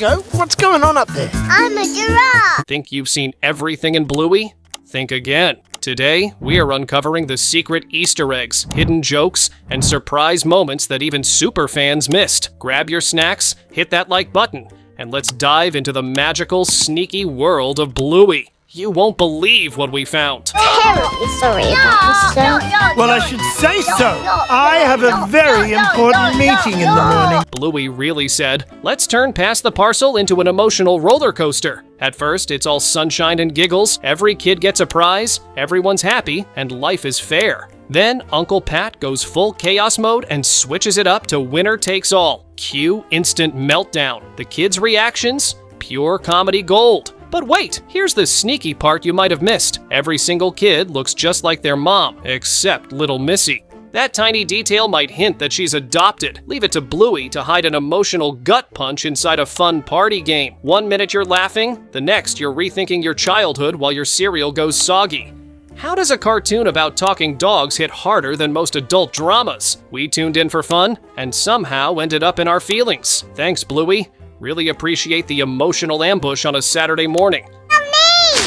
Bingo, what's going on up there? I'm a giraffe. Think you've seen everything in Bluey? Think again. Today, we are uncovering the secret Easter eggs, hidden jokes, and surprise moments that even super fans missed. Grab your snacks, hit that like button, and let's dive into the magical, sneaky world of Bluey. You won't believe what we found. Terribly sorry about this, sir. Well, I should say so. I have a very important meeting in the morning. Bluey really said, let's turn past the parcel into an emotional roller coaster. At first, it's all sunshine and giggles, every kid gets a prize, everyone's happy, and life is fair. Then Uncle Pat goes full chaos mode and switches it up to winner takes all. Cue instant meltdown. The kids' reactions? Pure comedy gold. But wait, here's the sneaky part you might have missed. Every single kid looks just like their mom, except little Missy. That tiny detail might hint that she's adopted. Leave it to Bluey to hide an emotional gut punch inside a fun party game. 1 minute you're laughing, the next you're rethinking your childhood while your cereal goes soggy. How does a cartoon about talking dogs hit harder than most adult dramas? We tuned in for fun, and somehow ended up in our feelings. Thanks, Bluey. Really appreciate the emotional ambush on a Saturday morning. Me!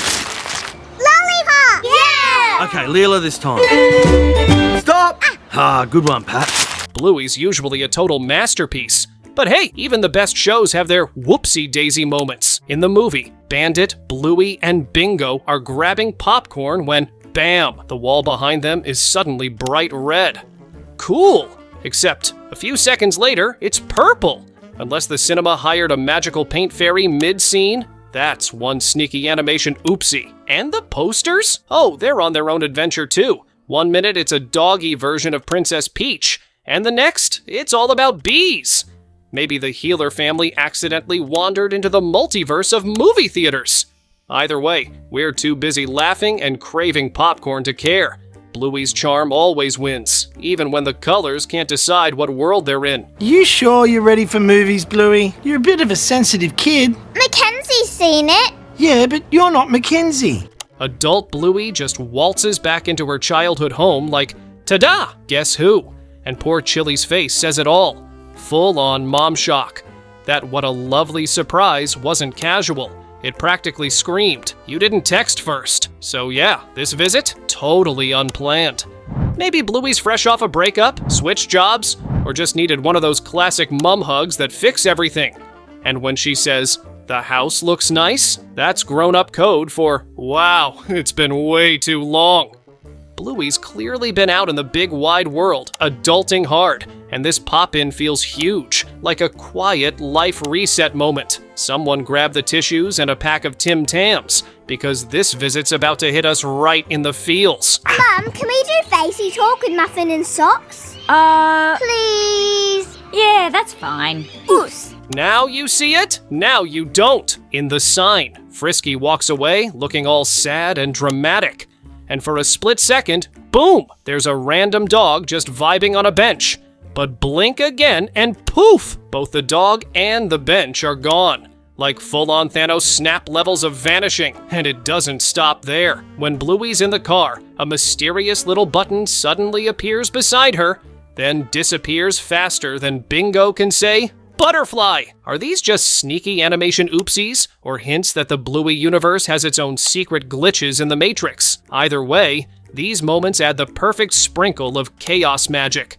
Lollipop! Yeah! Okay, Leela this time. Stop! Good one, Pat. Bluey's usually a total masterpiece. But hey, even the best shows have their whoopsie-daisy moments. In the movie, Bandit, Bluey, and Bingo are grabbing popcorn when, bam, the wall behind them is suddenly bright red. Cool! Except, a few seconds later, it's purple. Unless the cinema hired a magical paint fairy mid-scene, that's one sneaky animation oopsie. And the posters? Oh, they're on their own adventure too. 1 minute it's a doggy version of Princess Peach, and the next, it's all about bees. Maybe the Healer family accidentally wandered into the multiverse of movie theaters. Either way, we're too busy laughing and craving popcorn to care. Bluey's charm always wins, even when the colors can't decide what world they're in. You sure you're ready for movies, Bluey? You're a bit of a sensitive kid. Mackenzie's seen it. Yeah, but you're not Mackenzie. Adult Bluey just waltzes back into her childhood home like, ta-da! Guess who? And poor Chili's face says it all. Full-on mom shock. That what a lovely surprise wasn't casual. It practically screamed, you didn't text first. So yeah, this visit, totally unplanned. Maybe Bluey's fresh off a breakup, switched jobs, or just needed one of those classic mum hugs that fix everything. And when she says, the house looks nice, that's grown-up code for, wow, it's been way too long. Bluey's clearly been out in the big wide world, adulting hard, and this pop-in feels huge, like a quiet life reset moment. Someone grab the tissues and a pack of Tim Tams, because this visit's about to hit us right in the feels. Mum, can we do facey talk with Muffin and socks? Please? Yeah, that's fine. Oos. Now you see it, now you don't. In the sign, Frisky walks away looking all sad and dramatic. And for a split second, boom, there's a random dog just vibing on a bench. But blink again and poof, both the dog and the bench are gone. Like full-on Thanos snap levels of vanishing, and it doesn't stop there. When Bluey's in the car, a mysterious little button suddenly appears beside her, then disappears faster than Bingo can say, butterfly! Are these just sneaky animation oopsies, or hints that the Bluey universe has its own secret glitches in the Matrix? Either way, these moments add the perfect sprinkle of chaos magic.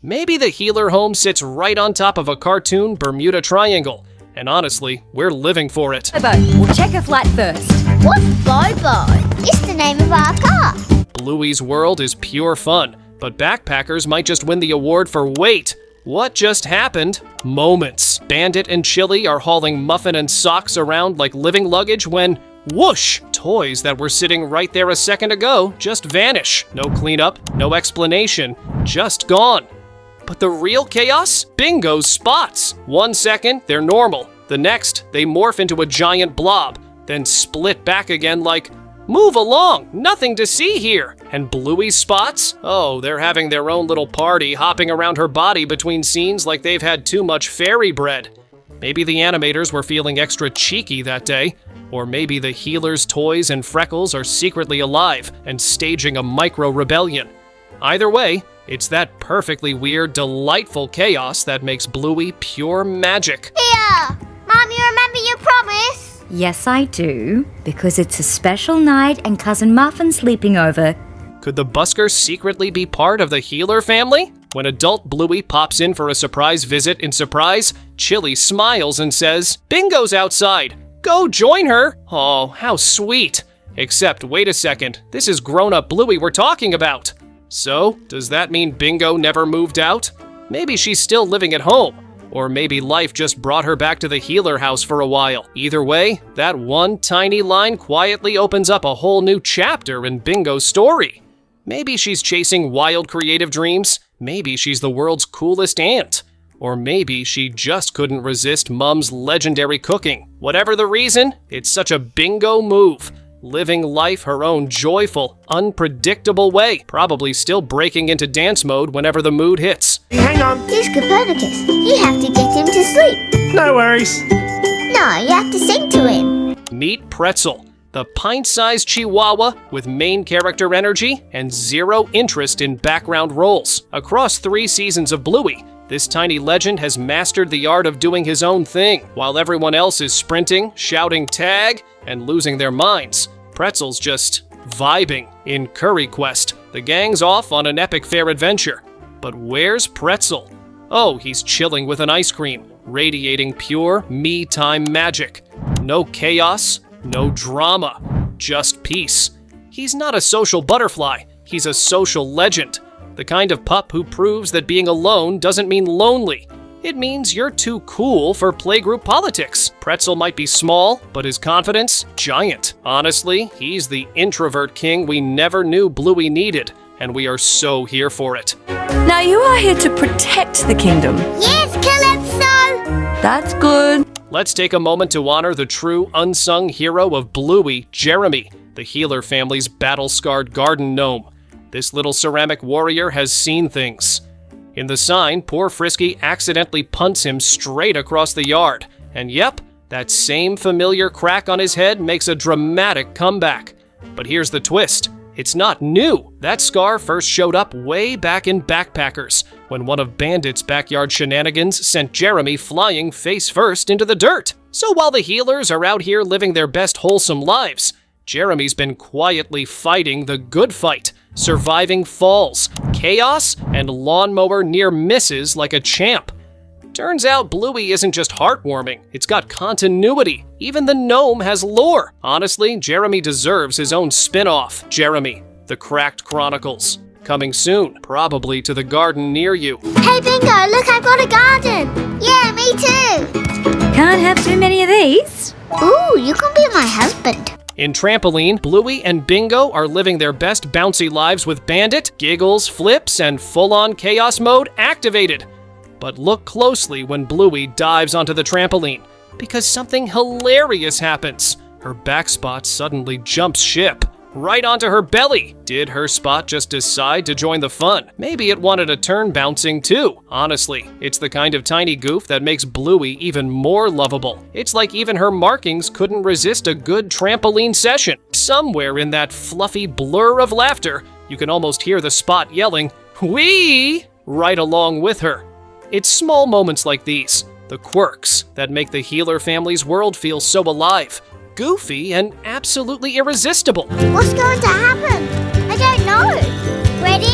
Maybe the Healer home sits right on top of a cartoon Bermuda Triangle, and honestly, we're living for it. Bobo, we'll check a flight first. What's Bobo? It's the name of our car. Bluey's world is pure fun, but backpackers might just win the award for wait. What just happened? Moments. Bandit and Chili are hauling Muffin and socks around like living luggage when, whoosh! Toys that were sitting right there a second ago just vanish. No cleanup, no explanation, just gone. But the real chaos? Bingo's spots. 1 second, they're normal. The next, they morph into a giant blob, then split back again like, move along, nothing to see here. And Bluey's spots? Oh, they're having their own little party, hopping around her body between scenes like they've had too much fairy bread. Maybe the animators were feeling extra cheeky that day, or maybe the Healer's toys and freckles are secretly alive and staging a micro-rebellion. Either way, it's that perfectly weird, delightful chaos that makes Bluey pure magic. Here! Mom, you remember Miss? Yes, I do. Because it's a special night and Cousin Muffin's sleeping over. Could the busker secretly be part of the healer family? When adult Bluey pops in for a surprise visit in Surprise, Chili smiles and says, "Bingo's outside. Go join her." Oh, how sweet. Except, wait a second, this is grown-up Bluey we're talking about. So, does that mean Bingo never moved out? Maybe she's still living at home. Or maybe life just brought her back to the healer house for a while. Either way, that one tiny line quietly opens up a whole new chapter in Bingo's story. Maybe she's chasing wild creative dreams. Maybe she's the world's coolest aunt. Or maybe she just couldn't resist Mum's legendary cooking. Whatever the reason, it's such a Bingo move. Living life her own joyful, unpredictable way. Probably still breaking into dance mode whenever the mood hits. Hang on. He's Copernicus. You have to get him to sleep. No worries. No, you have to sing to him. Meet Pretzel, the pint-sized chihuahua with main character energy and zero interest in background roles. Across 3 seasons of Bluey, this tiny legend has mastered the art of doing his own thing. While everyone else is sprinting, shouting tag, and losing their minds, Pretzel's just vibing in Curry Quest. The gang's off on an epic fair adventure. But where's Pretzel? Oh, he's chilling with an ice cream, radiating pure me-time magic. No chaos, no drama, just peace. He's not a social butterfly, he's a social legend. The kind of pup who proves that being alone doesn't mean lonely. It means you're too cool for playgroup politics. Pretzel might be small, but his confidence, giant. Honestly, he's the introvert king we never knew Bluey needed, and we are so here for it. Now you are here to protect the kingdom. Yes, Calypso! That's good. Let's take a moment to honor the true unsung hero of Bluey, Jeremy, the healer family's battle-scarred garden gnome. This little ceramic warrior has seen things. In the sign, poor Frisky accidentally punts him straight across the yard. And yep, that same familiar crack on his head makes a dramatic comeback. But here's the twist. It's not new. That scar first showed up way back in Backpackers, when one of Bandit's backyard shenanigans sent Jeremy flying face first into the dirt. So while the healers are out here living their best wholesome lives, Jeremy's been quietly fighting the good fight, surviving falls, chaos, and lawnmower near misses like a champ. Turns out Bluey isn't just heartwarming, it's got continuity. Even the gnome has lore. Honestly, Jeremy deserves his own spin-off, Jeremy, The Cracked Chronicles. Coming soon, probably to the garden near you. Hey, Bingo, look, I've got a garden. Yeah, me too. Can't have too many of these. Ooh, you can be my husband. In Trampoline, Bluey and Bingo are living their best bouncy lives with Bandit, giggles, flips, and full-on chaos mode activated. But look closely when Bluey dives onto the trampoline, because something hilarious happens. Her back spot suddenly jumps ship, right onto her belly. Did her spot just decide to join the fun? Maybe it wanted a turn bouncing too. Honestly, it's the kind of tiny goof that makes Bluey even more lovable. It's like even her markings couldn't resist a good trampoline session. Somewhere in that fluffy blur of laughter, you can almost hear the spot yelling, "Wee!" right along with her. It's small moments like these, the quirks, that make the healer family's world feel so alive, goofy, and absolutely irresistible. What's going to happen? I don't know. Ready?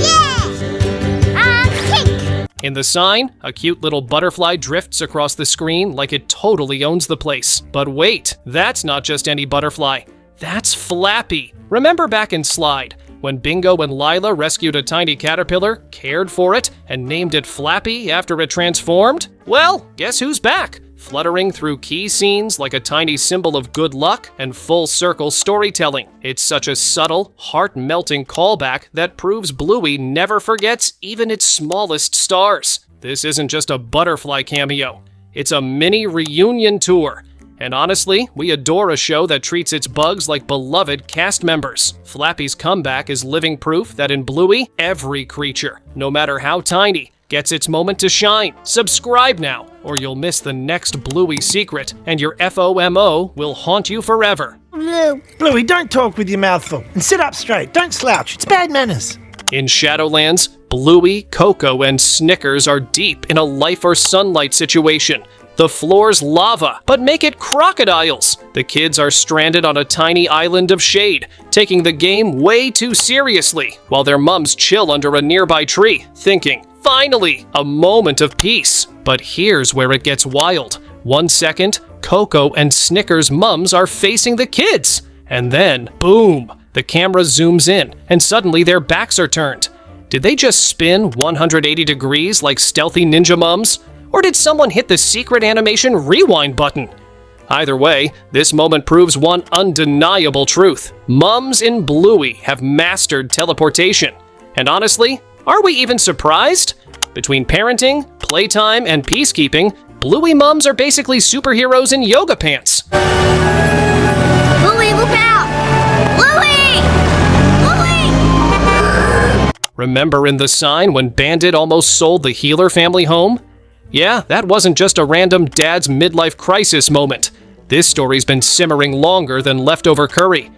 Yeah! Kick! In the sign, a cute little butterfly drifts across the screen like it totally owns the place. But wait, that's not just any butterfly. That's Flappy. Remember back in Slide, when Bingo and Lila rescued a tiny caterpillar, cared for it, and named it Flappy after it transformed? Well, guess who's back? Fluttering through key scenes like a tiny symbol of good luck and full-circle storytelling. It's such a subtle, heart-melting callback that proves Bluey never forgets even its smallest stars. This isn't just a butterfly cameo. It's a mini reunion tour. And honestly, we adore a show that treats its bugs like beloved cast members. Flappy's comeback is living proof that in Bluey, every creature, no matter how tiny, gets its moment to shine. Subscribe now, or you'll miss the next Bluey secret, and your FOMO will haunt you forever. Blue. Bluey, don't talk with your mouth full. And sit up straight. Don't slouch. It's bad manners. In Shadowlands, Bluey, Coco, and Snickers are deep in a life or sunlight situation. The floor's lava, but make it crocodiles. The kids are stranded on a tiny island of shade, taking the game way too seriously, while their mums chill under a nearby tree, thinking, finally, a moment of peace. But here's where it gets wild. 1 second, Coco and Snickers' mums are facing the kids. And then, boom, the camera zooms in, and suddenly their backs are turned. Did they just spin 180 degrees like stealthy ninja mums? Or did someone hit the secret animation rewind button? Either way, this moment proves one undeniable truth. Mums in Bluey have mastered teleportation. And honestly, are we even surprised? Between parenting, playtime, and peacekeeping, Bluey mums are basically superheroes in yoga pants. Bluey, look out! Bluey! Bluey! Remember in The Sign when Bandit almost sold the Healer family home? Yeah, that wasn't just a random dad's midlife crisis moment. This story's been simmering longer than leftover curry.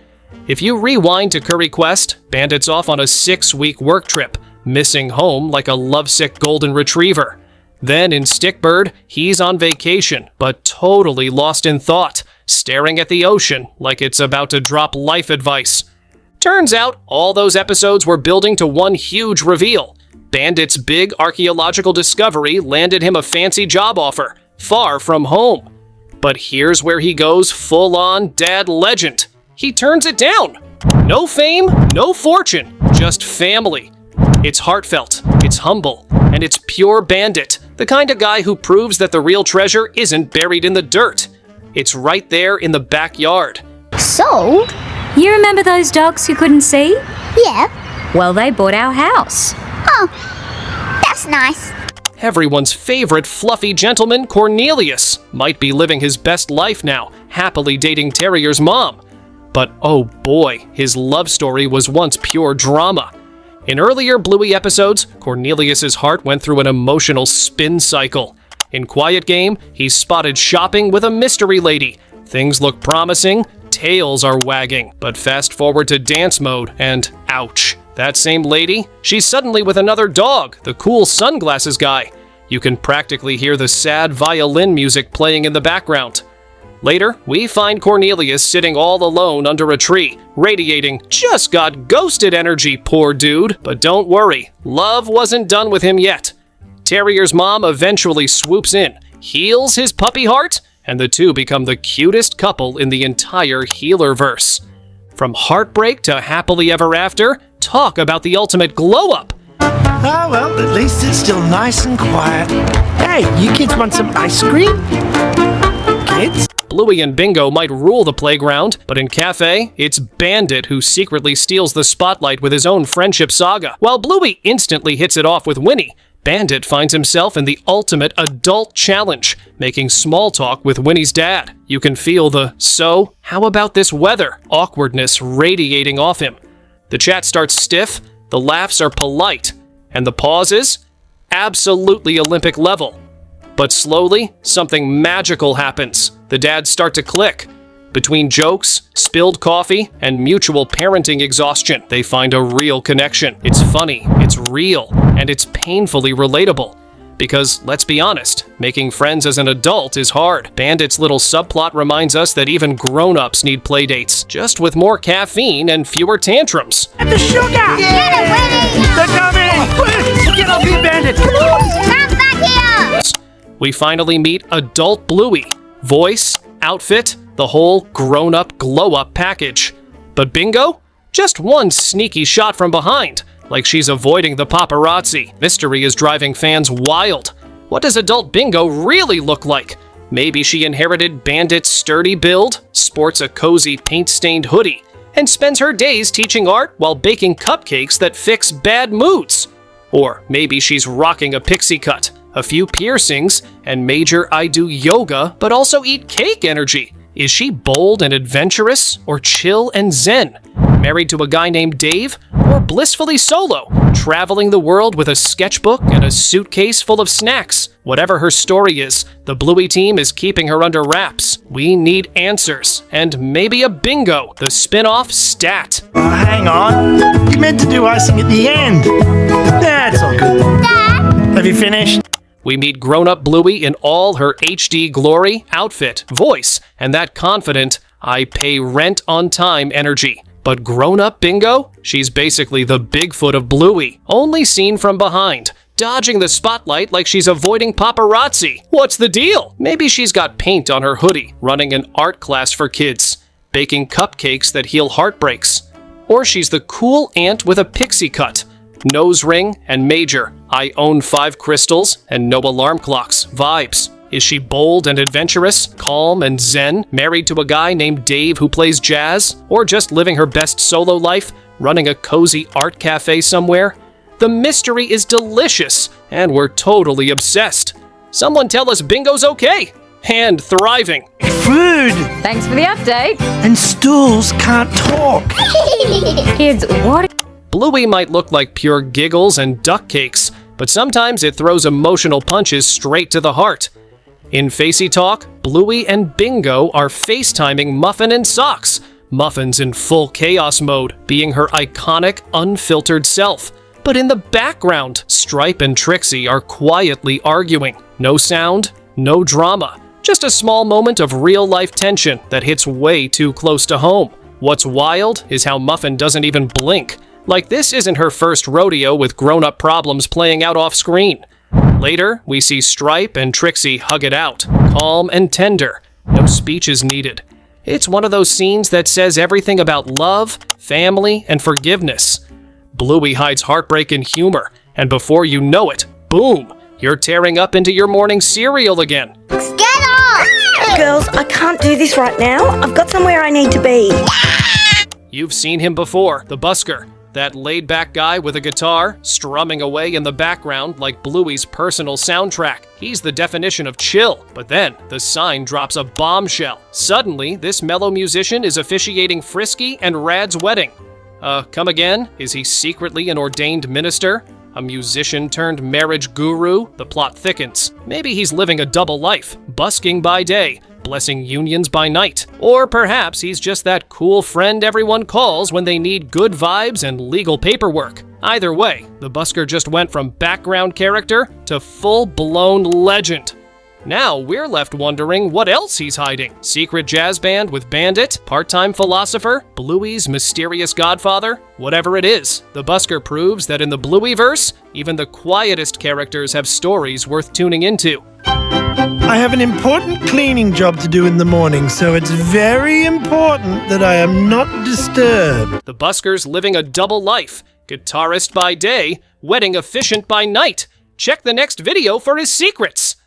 If you rewind to Curry Quest, Bandit's off on a 6-week work trip, missing home like a lovesick golden retriever. Then in Stickbird, he's on vacation, but totally lost in thought, staring at the ocean like it's about to drop life advice. Turns out, all those episodes were building to one huge reveal. Bandit's big archaeological discovery landed him a fancy job offer, far from home. But here's where he goes full-on dad legend. He turns it down. No fame, no fortune, just family. It's heartfelt, it's humble, and it's pure Bandit, the kind of guy who proves that the real treasure isn't buried in the dirt. It's right there in the backyard. So? You remember those dogs who couldn't see? Yeah. Well, they bought our house. Oh, that's nice. Everyone's favorite fluffy gentleman, Cornelius, might be living his best life now, happily dating Terrier's mom. But oh boy, his love story was once pure drama. In earlier Bluey episodes, Cornelius's heart went through an emotional spin cycle. In Quiet Game, he's spotted shopping with a mystery lady. Things look promising, tails are wagging, but fast forward to dance mode and ouch. That same lady, she's suddenly with another dog, the cool sunglasses guy. You can practically hear the sad violin music playing in the background. Later, we find Cornelius sitting all alone under a tree, radiating just got ghosted energy, poor dude. But don't worry, love wasn't done with him yet. Terrier's mom eventually swoops in, heals his puppy heart, and the two become the cutest couple in the entire Healerverse. From heartbreak to happily ever after, talk about the ultimate glow-up. Ah, well, at least it's still nice and quiet. Hey, you kids want some ice cream? Kids? Bluey and Bingo might rule the playground, but in Cafe, it's Bandit who secretly steals the spotlight with his own friendship saga. While Bluey instantly hits it off with Winnie, Bandit finds himself in the ultimate adult challenge, making small talk with Winnie's dad. You can feel the, so, how about this weather, awkwardness radiating off him. The chat starts stiff, the laughs are polite, and the pauses, absolutely Olympic level. But slowly, something magical happens. The dads start to click. Between jokes, spilled coffee, and mutual parenting exhaustion, they find a real connection. It's funny, it's real, and it's painfully relatable. Because, let's be honest, making friends as an adult is hard. Bandit's little subplot reminds us that even grown-ups need playdates, just with more caffeine and fewer tantrums. And the sugar! Get it, Winnie! They're coming! Get off here, Bandit! Come on! Come back here! We finally meet adult Bluey. Voice, outfit, the whole grown-up glow-up package. But Bingo? Just one sneaky shot from behind, like she's avoiding the paparazzi. Mystery is driving fans wild. What does adult Bingo really look like? Maybe she inherited Bandit's sturdy build, sports a cozy paint-stained hoodie, and spends her days teaching art while baking cupcakes that fix bad moods. Or maybe she's rocking a pixie cut, a few piercings, and major I do yoga but also eat cake energy. Is she bold and adventurous, or chill and zen? Married to a guy named Dave, or blissfully solo, traveling the world with a sketchbook and a suitcase full of snacks? Whatever her story is, the Bluey team is keeping her under wraps. We need answers, and maybe a bingo, the spin-off stat. Hang on. You meant to do icing at the end. That's all good. Dad? Have you finished? We meet grown-up Bluey in all her HD glory, outfit, voice, and that confident, I pay rent on time energy. But grown-up Bingo? She's basically the Bigfoot of Bluey, only seen from behind, dodging the spotlight like she's avoiding paparazzi. What's the deal? Maybe she's got paint on her hoodie, running an art class for kids, baking cupcakes that heal heartbreaks. Or she's the cool aunt with a pixie cut, nose ring and major, I own 5 crystals and no alarm clocks vibes. Is she bold and adventurous, calm and zen, married to a guy named Dave who plays jazz? Or just living her best solo life, running a cozy art cafe somewhere? The mystery is delicious, and we're totally obsessed. Someone tell us Bingo's okay and thriving. Food Thanks for the update. and stools can't talk. Kids, what? Bluey might look like pure giggles and duck cakes, but sometimes it throws emotional punches straight to the heart. In Facey Talk, Bluey and Bingo are FaceTiming Muffin and Socks, Muffin's in full chaos mode, being her iconic, unfiltered self. But in the background, Stripe and Trixie are quietly arguing. No sound, no drama. Just a small moment of real-life tension that hits way too close to home. What's wild is how Muffin doesn't even blink. Like this isn't her first rodeo with grown-up problems playing out off-screen. Later, we see Stripe and Trixie hug it out, calm and tender. No speech is needed. It's one of those scenes that says everything about love, family, and forgiveness. Bluey hides heartbreak in humor, and before you know it, boom, you're tearing up into your morning cereal again. Get off! Girls, I can't do this right now. I've got somewhere I need to be. You've seen him before, the busker. That laid-back guy with a guitar, strumming away in the background like Bluey's personal soundtrack. He's the definition of chill, but then the sign drops a bombshell. Suddenly, this mellow musician is officiating Frisky and Rad's wedding. Come again? Is he secretly an ordained minister? A musician turned marriage guru? The plot thickens. Maybe he's living a double life, busking by day, blessing unions by night. Or perhaps he's just that cool friend everyone calls when they need good vibes and legal paperwork. Either way, the busker just went from background character to full-blown legend. Now we're left wondering what else he's hiding. Secret jazz band with bandit, part-time philosopher, Bluey's mysterious godfather? Whatever it is, the busker proves that in the Blueyverse, even the quietest characters have stories worth tuning into. I have an important cleaning job to do in the morning, so it's very important that I am not disturbed. The busker's living a double life, guitarist by day, wedding officiant by night. Check the next video for his secrets.